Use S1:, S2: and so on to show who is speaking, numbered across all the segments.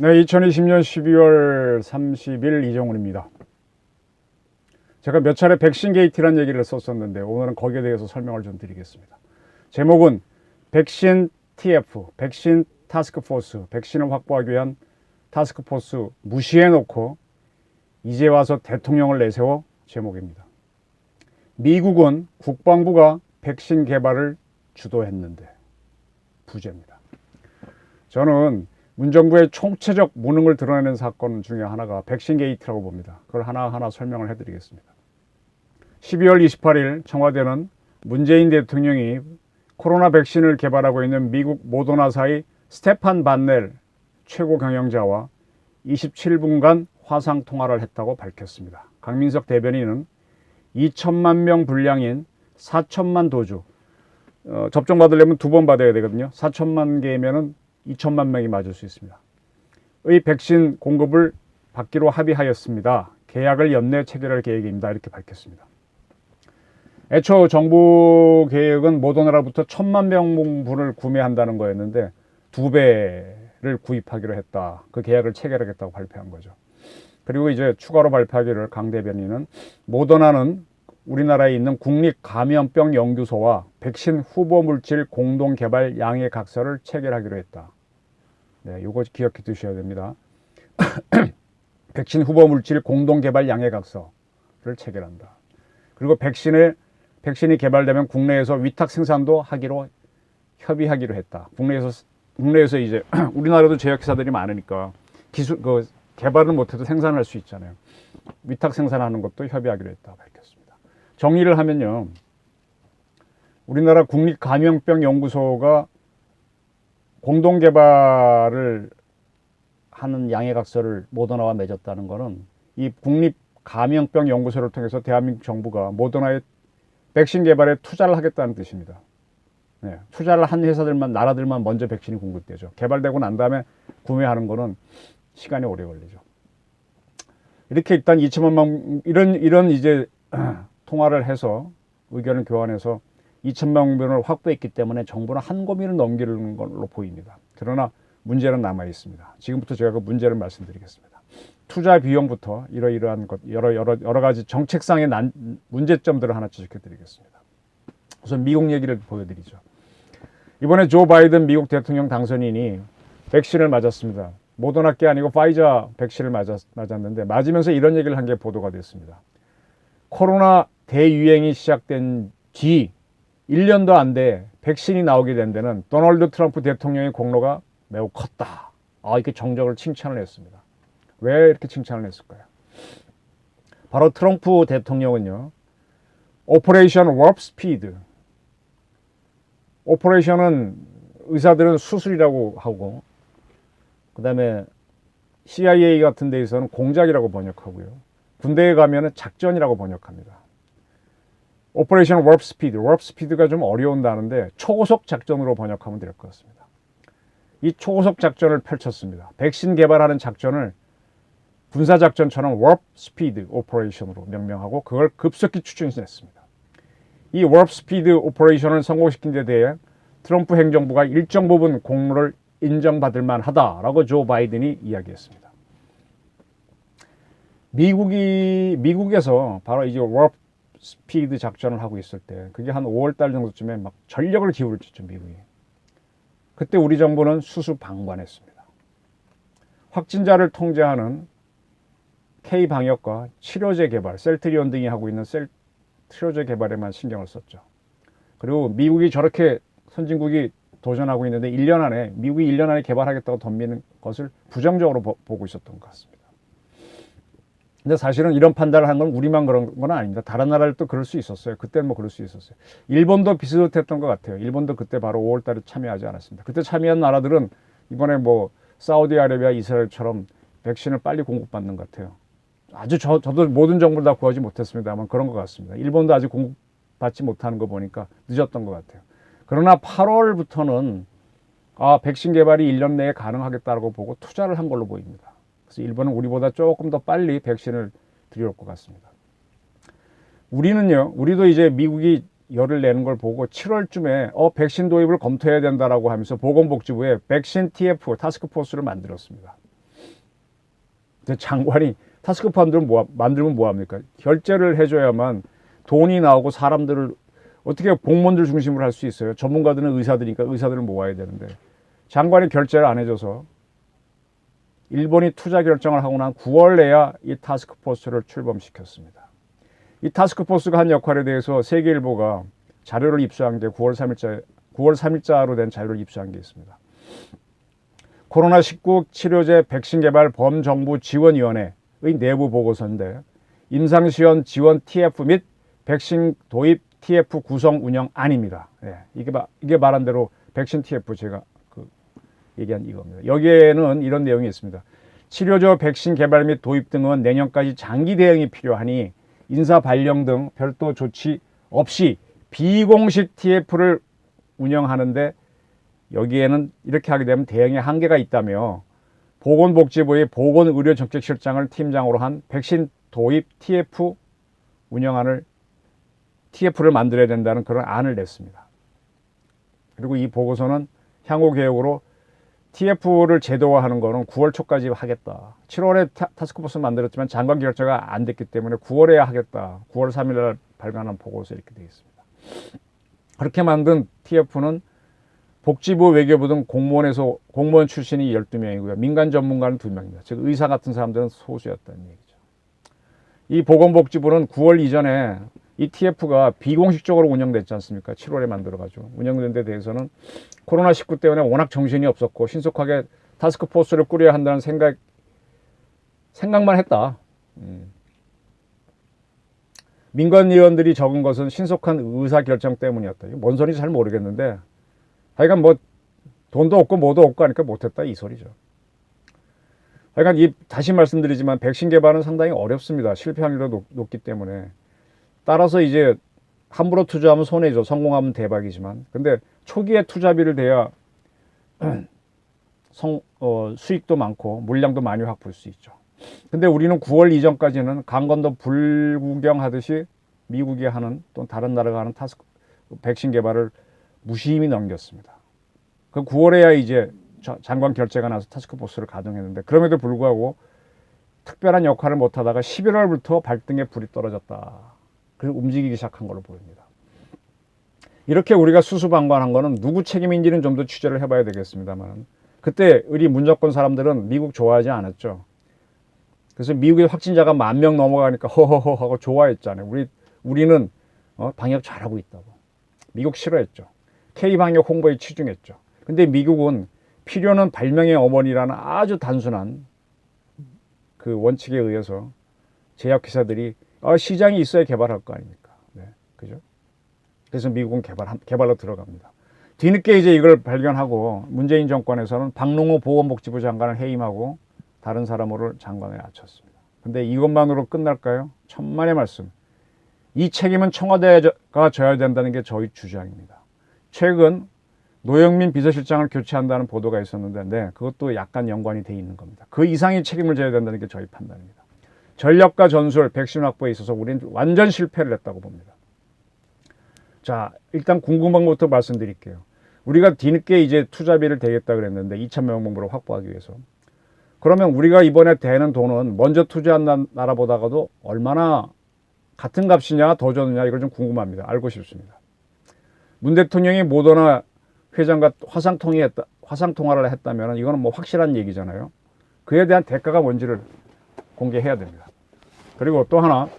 S1: 네, 2020년 12월 30일 이정훈입니다. 제가 몇 차례 백신 게이트라는 얘기를 썼었는데 오늘은 거기에 대해서 설명을 좀 드리겠습니다. 제목은 백신 TF, 백신 타스크포스, 백신을 확보하기 위한 타스크포스 무시해놓고 이제 와서 대통령을 내세워 제목입니다. 미국은 국방부가 백신 개발을 주도했는데 부재입니다. 저는 문정부의 총체적 무능을 드러내는 사건 중에 하나가 백신 게이트라고 봅니다. 그걸 하나하나 설명을 해드리겠습니다. 12월 28일 청와대는 문재인 대통령이 코로나 백신을 개발하고 있는 미국 모더나사의 스테판 반넬 최고 경영자와 27분간 화상 통화를 했다고 밝혔습니다. 강민석 대변인은 2천만 명 분량인 4천만 도주, 접종 받으려면 2번 받아야 되거든요. 4천만 개면은 2천만 명이 맞을 수 있습니다. 의 백신 공급을 받기로 합의하였습니다. 계약을 연내 체결할 계획입니다. 이렇게 밝혔습니다. 애초 정부 계획은 모더나로부터 1,000만 명분을 구매한다는 거였는데 2배를 구입하기로 했다. 그 계약을 체결하겠다고 발표한 거죠. 그리고 이제 추가로 발표하기를 강 대변인은 모더나는 우리나라에 있는 국립감염병연구소와 백신 후보 물질 공동 개발 양해 각서를 체결하기로 했다. 네, 이거 기억해 두셔야 됩니다. 백신 후보 물질 공동 개발 양해 각서를 체결한다. 그리고 백신이 개발되면 국내에서 위탁 생산도 하기로 협의하기로 했다. 국내에서 이제 우리나라도 제약회사들이 많으니까 개발은 못해도 생산할 수 있잖아요. 위탁 생산하는 것도 협의하기로 했다 밝혔습니다. 정리를 하면요, 우리나라 국립감염병연구소가 공동 개발을 하는 양해각서를 모더나와 맺었다는 것은 이 국립감염병연구소를 통해서 대한민국 정부가 모더나의 백신 개발에 투자를 하겠다는 뜻입니다. 네, 투자를 한 회사들만, 나라들만 먼저 백신이 공급되죠. 개발되고 난 다음에 구매하는 거는 시간이 오래 걸리죠. 이렇게 일단 2천만 명 이런 이제 통화를 해서 의견을 교환해서 2천만 명분을 확보했기 때문에 정부는 한 고비를 넘기는 걸로 보입니다. 그러나 문제는 남아 있습니다. 지금부터 제가 그 문제를 말씀드리겠습니다. 투자 비용부터 이러이러한 것 여러 가지 정책상의 문제점들을 하나 지적해 드리겠습니다. 우선 미국 얘기를 보여드리죠. 이번에 조 바이든 미국 대통령 당선인이 백신을 맞았습니다. 모더나 게 아니고 파이자 백신을 맞았는데 맞으면서 이런 얘기를 한 게 보도가 됐습니다. 코로나 대유행이 시작된 뒤 1년도 안 돼 백신이 나오게 된 데는 도널드 트럼프 대통령의 공로가 매우 컸다. 이렇게 정적을 칭찬을 했습니다. 왜 이렇게 칭찬을 했을까요? 바로 트럼프 대통령은요, 오퍼레이션 워프 스피드, 오퍼레이션은 의사들은 수술이라고 하고, 그 다음에 CIA 같은 데에서는 공작이라고 번역하고요, 군대에 가면은 작전이라고 번역합니다. 오퍼레이션 워프 스피드가 좀 어려운 단어인데 초고속 작전으로 번역하면 될 것 같습니다. 이 초고속 작전을 펼쳤습니다. 백신 개발하는 작전을 군사작전처럼 워프 스피드 오퍼레이션으로 명명하고 그걸 급속히 추진했습니다. 이 워프 스피드 오퍼레이션을 성공시킨 데 대해 트럼프 행정부가 일정 부분 공로를 인정받을 만하다라고 조 바이든이 이야기했습니다. 미국에서 바로 이제 워프 스피드 작전을 하고 있을 때, 그게 한 5월달 정도쯤에 막 전력을 기울였죠, 미국이. 그때 우리 정부는 수수방관했습니다. 확진자를 통제하는 K방역과 치료제 개발, 셀트리온 등이 하고 있는 치료제 개발에만 신경을 썼죠. 그리고 미국이 저렇게 선진국이 도전하고 있는데 미국이 1년 안에 개발하겠다고 덤비는 것을 부정적으로 보고 있었던 것 같습니다. 근데 사실은 이런 판단을 한 건 우리만 그런 건 아닙니다. 다른 나라들도 그럴 수 있었어요. 그때는 뭐 그럴 수 있었어요. 일본도 비슷했던 것 같아요. 일본도 그때 바로 5월 달에 참여하지 않았습니다. 그때 참여한 나라들은 이번에 뭐 사우디아라비아, 이스라엘처럼 백신을 빨리 공급받는 것 같아요. 저도 모든 정보를 다 구하지 못했습니다만 그런 것 같습니다. 일본도 아직 공급받지 못하는 거 보니까 늦었던 것 같아요. 그러나 8월부터는 백신 개발이 1년 내에 가능하겠다고 보고 투자를 한 걸로 보입니다. 그래서 일본은 우리보다 조금 더 빨리 백신을 들여올 것 같습니다. 우리도 이제 미국이 열을 내는 걸 보고 7월쯤에 백신 도입을 검토해야 된다라고 하면서 보건복지부에 백신 TF 타스크포스를 만들었습니다. 근데 장관이 타스크포스를 만들면 뭐합니까? 결제를 해줘야만 돈이 나오고 사람들을 어떻게 공무원들 중심으로 할 수 있어요? 전문가들은 의사들이니까 의사들을 모아야 되는데 장관이 결제를 안 해줘서 일본이 투자 결정을 하고 난 9월 내야 이 타스크포스를 출범시켰습니다. 이 타스크포스가 한 역할에 대해서 세계일보가 자료를 입수한 게 9월 3일자로 된 자료를 입수한 게 있습니다. 코로나19 치료제 백신 개발 범정부 지원위원회의 내부 보고서인데 임상시험 지원 TF 및 백신 도입 TF 구성 운영 안입니다. 예, 이게 말한 대로 백신 TF 제가 얘기한 이겁니다. 여기에는 이런 내용이 있습니다. 치료제 백신 개발 및 도입 등은 내년까지 장기 대응이 필요하니 인사 발령 등 별도 조치 없이 비공식 TF를 운영하는데 여기에는 이렇게 하게 되면 대응에 한계가 있다며 보건복지부의 보건의료정책실장을 팀장으로 한 백신 도입 TF 운영안을 TF를 만들어야 된다는 그런 안을 냈습니다. 그리고 이 보고서는 향후 계획으로 TF를 제도화하는 거는 9월 초까지 하겠다. 7월에 타스크포스 만들었지만 장관 결정가 안 됐기 때문에 9월에 하겠다. 9월 3일 날 발간한 보고서 이렇게 되어 있습니다. 그렇게 만든 TF는 복지부, 외교부 등 공무원 출신이 12명이고요. 민간 전문가는 2명입니다. 즉 의사 같은 사람들은 소수였다는 얘기죠. 이 보건복지부는 9월 이전에 이 TF가 비공식적으로 운영됐지 않습니까? 7월에 만들어가지고 운영된 데 대해서는 코로나19 때문에 워낙 정신이 없었고 신속하게 타스크포스를 꾸려야 한다는 생각만 했다. 민간 의원들이 적은 것은 신속한 의사결정 때문이었다. 뭔 소리인지 잘 모르겠는데 하여간 뭐 돈도 없고 뭐도 없고 하니까 못했다 이 소리죠. 하여간 다시 말씀드리지만 백신 개발은 상당히 어렵습니다. 실패 확률도 높기 때문에. 따라서 이제 함부로 투자하면 손해죠. 성공하면 대박이지만. 근데 초기에 투자비를 대야 수익도 많고 물량도 많이 확보할 수 있죠. 근데 우리는 9월 이전까지는 강건도 불구경하듯이 미국이 하는 또 다른 나라가 하는 백신 개발을 무심히 넘겼습니다. 그 9월에야 이제 장관 결재가 나서 타스크포스를 가동했는데 그럼에도 불구하고 특별한 역할을 못하다가 11월부터 발등에 불이 떨어졌다. 그리고 움직이기 시작한 걸로 보입니다. 이렇게 우리가 수수방관한 거는 누구 책임인지는 좀 더 취재를 해봐야 되겠습니다만 그때 우리 문정권 사람들은 미국 좋아하지 않았죠. 그래서 미국의 확진자가 10,000명 넘어가니까 허허허 하고 좋아했잖아요. 우리는 방역 잘하고 있다고. 미국 싫어했죠. K방역 홍보에 치중했죠. 근데 미국은 필요는 발명의 어머니라는 아주 단순한 그 원칙에 의해서 제약회사들이 시장이 있어야 개발할 거 아닙니까? 네, 그죠? 그래서 미국은 개발로 들어갑니다. 뒤늦게 이제 이걸 발견하고 문재인 정권에서는 박능호 보건복지부 장관을 해임하고 다른 사람으로 장관을 앉혔습니다. 근데 이것만으로 끝날까요? 천만의 말씀. 이 책임은 청와대가 져야 된다는 게 저희 주장입니다. 최근 노영민 비서실장을 교체한다는 보도가 있었는데 네, 그것도 약간 연관이 돼 있는 겁니다. 그 이상의 책임을 져야 된다는 게 저희 판단입니다. 전력과 전술, 백신 확보에 있어서 우리는 완전 실패를 했다고 봅니다. 자, 일단 궁금한 것부터 말씀드릴게요. 우리가 뒤늦게 이제 투자비를 대겠다 그랬는데 2,000명분으로 확보하기 위해서. 그러면 우리가 이번에 대는 돈은 먼저 투자한 나라보다가도 얼마나 같은 값이냐 더 줬느냐 이걸 좀 궁금합니다. 알고 싶습니다. 문 대통령이 모더나 회장과 화상통화를 했다면 이거는 뭐 확실한 얘기잖아요. 그에 대한 대가가 뭔지를 공개해야 됩니다. 그리고 또 하나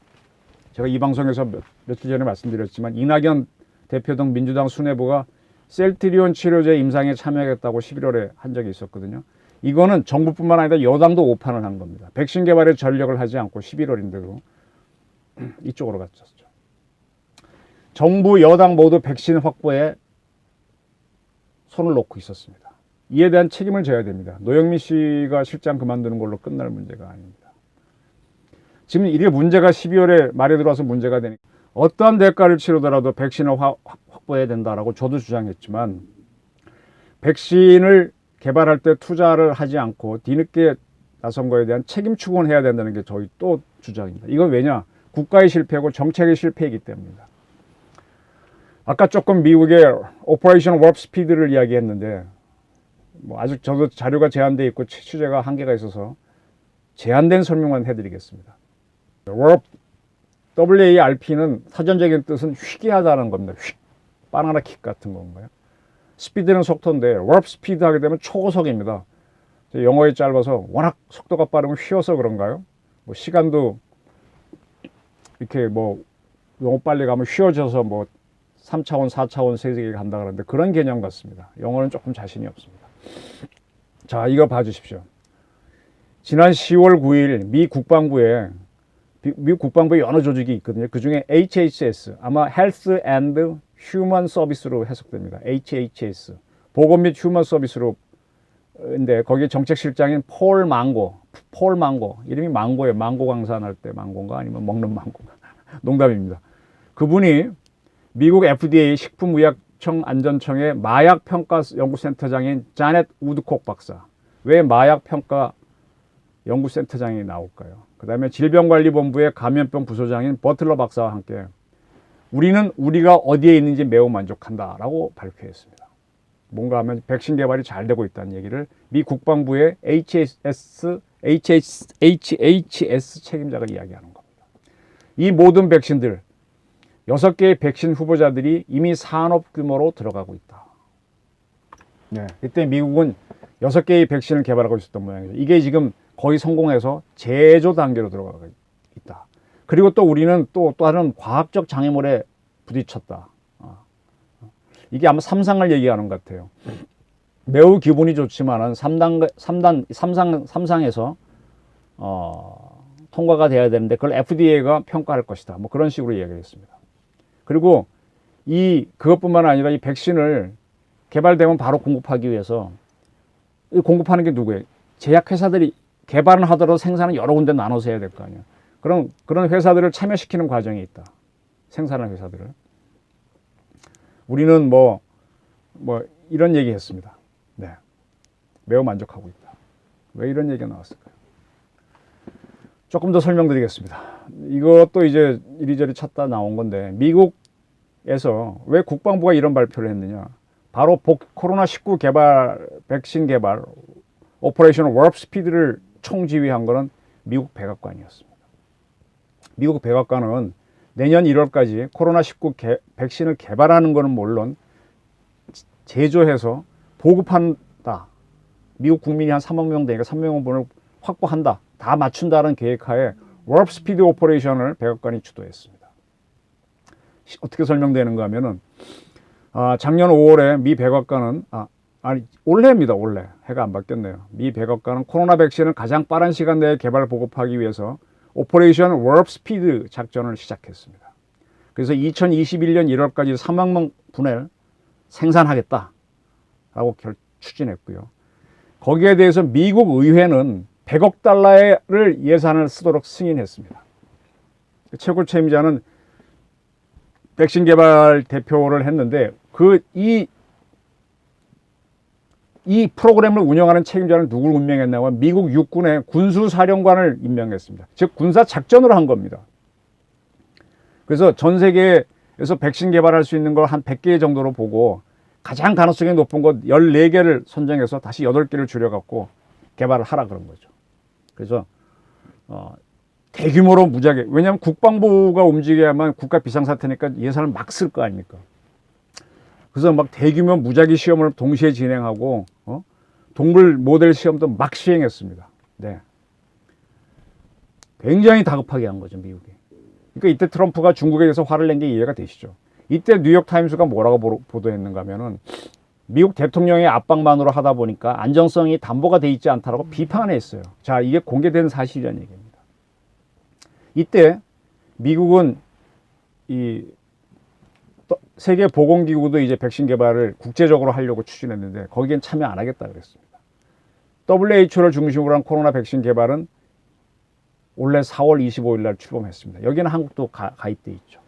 S1: 제가 이 방송에서 며칠 전에 말씀드렸지만 이낙연 대표 등 민주당 수뇌부가 셀트리온 치료제 임상에 참여하겠다고 11월에 한 적이 있었거든요. 이거는 정부뿐만 아니라 여당도 오판을 한 겁니다. 백신 개발에 전력을 하지 않고 11월인데도 이쪽으로 갔었죠. 정부 여당 모두 백신 확보에 손을 놓고 있었습니다. 이에 대한 책임을 져야 됩니다. 노영민 씨가 실장 그만두는 걸로 끝날 문제가 아닙니다. 지금 이게 문제가 12월에 말에 들어와서 문제가 되니까 어떠한 대가를 치르더라도 백신을 확보해야 된다라고 저도 주장했지만 백신을 개발할 때 투자를 하지 않고 뒤늦게 나선 거에 대한 책임 추구는 해야 된다는 게 저희 또 주장입니다. 이건 왜냐? 국가의 실패고 정책의 실패이기 때문입니다. 아까 조금 미국의 오퍼레이션 워프 스피드를 이야기했는데 뭐 아직 저도 자료가 제한되어 있고 취재가 한계가 있어서 제한된 설명만 해드리겠습니다. warp, WARP는 사전적인 뜻은 휘게하다는 겁니다. 바나나 킥 같은 건가요? 스피드는 속도인데 warp 스피드 하게 되면 초고속입니다. 영어에 짧아서 워낙 속도가 빠르면 휘어서 그런가요? 뭐 시간도 이렇게 뭐 너무 빨리 가면 휘어져서 뭐 3차원, 4차원 세계에 간다 그러는데 그런 개념 같습니다. 영어는 조금 자신이 없습니다. 자, 이거 봐주십시오. 지난 10월 9일 미 국방부에 여러 조직이 있거든요. 그 중에 HHS, 아마 Health and Human Service로 해석됩니다. HHS, 보건 및 휴먼 서비스로. 인데 거기에 정책실장인 폴 망고, 이름이 망고예요. 망고 강산할 때 망고인가 아니면 먹는 망고인가. 농담입니다. 그분이 미국 FDA 식품의약청 안전청의 마약평가연구센터장인 자넷 우드콕 박사. 왜 마약평가 연구센터장이 나올까요? 그 다음에 질병관리본부의 감염병 부소장인 버틀러 박사와 함께 우리는 우리가 어디에 있는지 매우 만족한다라고 발표했습니다. 뭔가 하면 백신 개발이 잘 되고 있다는 얘기를 미 국방부의 HHS 책임자가 이야기하는 겁니다. 이 모든 백신들 6개의 백신 후보자들이 이미 산업 규모로 들어가고 있다. 네, 이때 미국은 6개의 백신을 개발하고 있었던 모양이죠. 이게 지금 거의 성공해서 제조 단계로 들어가고 있다. 그리고 또 우리는 또 다른 과학적 장애물에 부딪혔다. 이게 아마 3상을 얘기하는 것 같아요. 매우 기분이 좋지만은 3상에서 통과가 돼야 되는데 그걸 FDA가 평가할 것이다. 뭐 그런 식으로 이야기했습니다. 그리고 그것뿐만 아니라 이 백신을 개발되면 바로 공급하기 위해서 공급하는 게 누구예요? 제약회사들이 개발은 하더라도 생산은 여러 군데 나눠서 해야 될 거 아니에요. 그런 회사들을 참여시키는 과정이 있다. 생산하는 회사들을. 우리는 뭐 이런 얘기 했습니다. 네. 매우 만족하고 있다. 왜 이런 얘기가 나왔을까요? 조금 더 설명드리겠습니다. 이것도 이제 이리저리 찾다 나온 건데 미국에서 왜 국방부가 이런 발표를 했느냐. 바로 코로나19 백신 개발 오퍼레이션 워프 스피드를 총지휘한 거는 미국 백악관이었습니다. 미국 백악관은 내년 1월까지 코로나19 백신을 개발하는 것은 물론 제조해서 보급한다. 미국 국민이 한 3억 명 되니까 300만 확보한다. 다 맞춘다는 계획하에 워프 스피드 오퍼레이션을 백악관이 주도했습니다. 어떻게 설명되는가 하면은 작년 5월에 미 백악관은 올해입니다. 올해 해가 안 바뀌었네요. 미 백악관은 코로나 백신을 가장 빠른 시간 내에 개발 보급하기 위해서 오퍼레이션 워프 스피드 작전을 시작했습니다. 그래서 2021년 1월까지 3억 분을 생산하겠다라고 추진했고요. 거기에 대해서 미국 의회는 100억 달러를 예산을 쓰도록 승인했습니다. 최고 책임자는 백신 개발 대표를 했는데 이 프로그램을 운영하는 책임자는 누구를 임명했냐면 미국 육군의 군수사령관을 임명했습니다. 즉 군사 작전으로 한 겁니다. 그래서 전 세계에서 백신 개발할 수 있는 걸 한 100개 정도로 보고 가장 가능성이 높은 것 14개를 선정해서 다시 8개를 줄여갖고 개발을 하라 그런 거죠. 그래서 대규모로 무지하게, 왜냐하면 국방부가 움직여야만 국가 비상사태니까 예산을 막 쓸 거 아닙니까? 그래서 막 대규모 무작위 시험을 동시에 진행하고 동물 모델 시험도 막 시행했습니다. 네. 굉장히 다급하게 한 거죠, 미국이. 그러니까 이때 트럼프가 중국에 대해서 화를 낸 게 이해가 되시죠. 이때 뉴욕타임스가 뭐라고 보도했는가 하면은 미국 대통령의 압박만으로 하다 보니까 안정성이 담보가 돼 있지 않다라고 비판을 했어요. 자, 이게 공개된 사실이라는 얘기입니다. 이때 미국은 세계보건기구도 이제 백신 개발을 국제적으로 하려고 추진했는데 거기엔 참여 안 하겠다 그랬습니다. WHO를 중심으로 한 코로나 백신 개발은 올해 4월 25일 날 출범했습니다. 여기는 한국도 가입돼 있죠.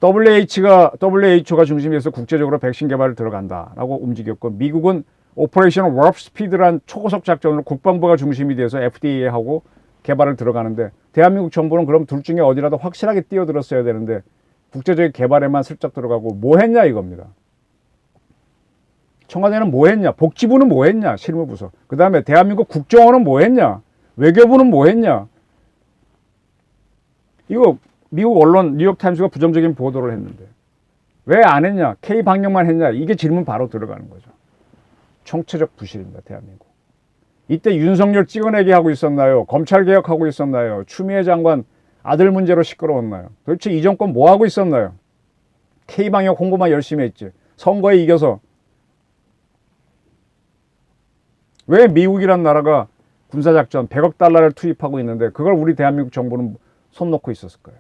S1: WHO가 중심에서 국제적으로 백신 개발을 들어간다라고 움직였고 미국은 오퍼레이션 워프 스피드란 초고속 작전으로 국방부가 중심이 돼서 FDA하고 개발을 들어가는데 대한민국 정부는 그럼 둘 중에 어디라도 확실하게 뛰어들었어야 되는데 국제적인 개발에만 슬쩍 들어가고 뭐 했냐 이겁니다. 청와대는 뭐 했냐? 복지부는 뭐 했냐? 실무부서. 그 다음에 대한민국 국정원은 뭐 했냐? 외교부는 뭐 했냐? 이거 미국 언론 뉴욕타임스가 부정적인 보도를 했는데 왜 안 했냐? K 방역만 했냐? 이게 질문 바로 들어가는 거죠. 총체적 부실입니다, 대한민국. 이때 윤석열 찍어내기 하고 있었나요? 검찰 개혁하고 있었나요? 추미애 장관 아들 문제로 시끄러웠나요? 도대체 이 정권 뭐 하고 있었나요? K 방역 홍보만 열심히 했지. 선거에 이겨서. 왜 미국이란 나라가 군사작전 100억 달러를 투입하고 있는데 그걸 우리 대한민국 정부는 손 놓고 있었을까요?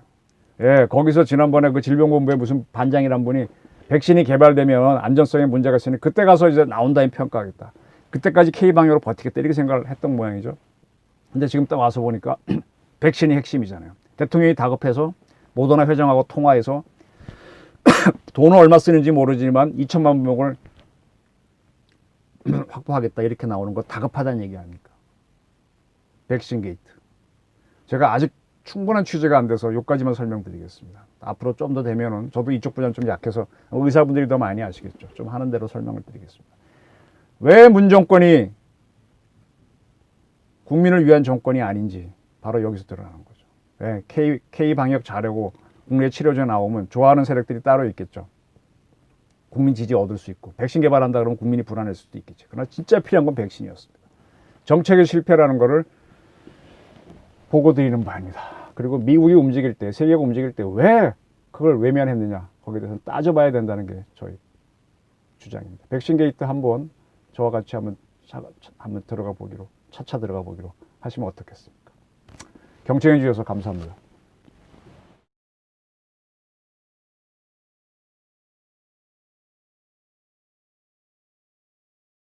S1: 예, 거기서 지난번에 그 질병본부에 무슨 반장이란 분이 백신이 개발되면 안전성에 문제가 있으니 그때 가서 이제 나온다니 평가하겠다. 그때까지 K방역으로 버티겠다 이렇게 생각을 했던 모양이죠. 근데 지금 딱 와서 보니까 백신이 핵심이잖아요. 대통령이 다급해서 모더나 회장하고 통화해서 돈을 얼마 쓰는지 모르지만 2천만 명을 확보하겠다 이렇게 나오는 거 다급하다는 얘기 아닙니까? 백신 게이트. 제가 아직 충분한 취재가 안 돼서 여기까지만 설명드리겠습니다. 앞으로 좀 더 되면은 저도 이쪽 분야는 좀 약해서 의사분들이 더 많이 아시겠죠. 좀 하는 대로 설명을 드리겠습니다. 왜 문정권이 국민을 위한 정권이 아닌지 바로 여기서 드러나는 거죠. 왜 K 방역 잘하고 국내 치료제 나오면 좋아하는 세력들이 따로 있겠죠. 국민 지지 얻을 수 있고 백신 개발한다 그러면 국민이 불안할 수도 있겠죠. 그러나 진짜 필요한 건 백신이었습니다. 정책의 실패라는 거를 보고 드리는 바입니다. 그리고 미국이 움직일 때, 세계가 움직일 때 왜 그걸 외면했느냐 거기에 대해서 따져봐야 된다는 게 저희 주장입니다. 백신 게이트 한번 저와 같이 한번 들어가 보기로 차차 들어가 보기로 하시면 어떻겠습니까? 경청해 주셔서 감사합니다.